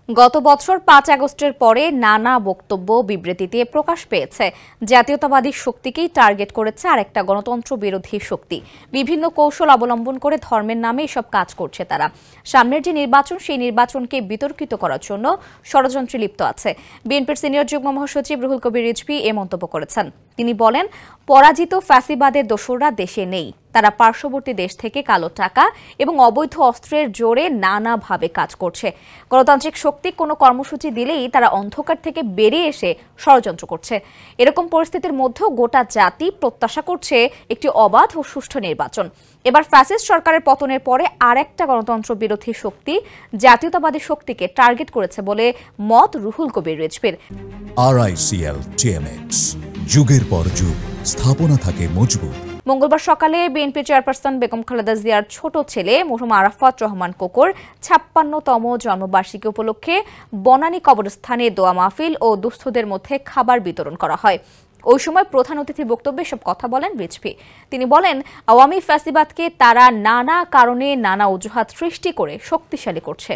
গত বছর ৫ আগস্টের পরে নানা বক্তব্য বিবৃতিতে প্রকাশ পেয়েছে জাতীয়তাবাদী শক্তিকেই টার্গেট করেছে আরেকটা গণতন্ত্র বিরোধী শক্তি। বিভিন্ন কৌশল অবলম্বন করে ধর্মের নামে এসব কাজ করছে তারা। সামনের যে নির্বাচন, সেই নির্বাচনকে বিতর্কিত করার জন্য ষড়যন্ত্রে লিপ্ত আছে। বিএনপির সিনিয়র যুগ্ম মহাসচিব রুহুল কবির রিজভী এ মন্তব্য করেছেন। তিনি বলেন, পরাজিত ফ্যাসিবাদের দোসররা দেশে নেই, তারা পার্শ্ববর্তী দেশ থেকে কালো টাকা এবং অবৈধ অস্ত্রের জোরে নানাভাবে কাজ করছে। গণতান্ত্রিক শক্তি কোনো কর্মসূচি দিলেই তারা অন্ধকার থেকে বেরিয়ে এসে ষড়যন্ত্র করছে। এরকম পরিস্থিতির মধ্যেও গোটা জাতি প্রত্যাশা করছে একটি অবাধ ও সুষ্ঠু নির্বাচন। এবার ফ্যাসিস্ট সরকারের পতনের পরে আরেকটা গণতন্ত্র বিরোধী শক্তি জাতীয়তাবাদী শক্তিকে টার্গেট করেছে বলে মত রুহুল কবির রিজভীর। RICL TMX, যুগের পর যুগ স্থাপনা থাকে মজবুত। মঙ্গলবার সকালে বিএনপি চেয়ারপারসন বেগম খালেদা জিয়ার ছোট ছেলে মরহুম আরাফাত রহমান কোকর ৫৬তম জন্মবার্ষিকী উপলক্ষে বনানী কবরস্থানে দোয়া মাহফিল ও দুস্থদের মধ্যে খাবার বিতরণ করা হয়। ওই সময় প্রধান অতিথির বক্তব্যে সব কথা বলেন রিজভী। তিনি বলেন, আওয়ামী ফ্যাসিবাদকে তারা নানা কারণে নানা অজুহাত সৃষ্টি করে শক্তিশালী করছে।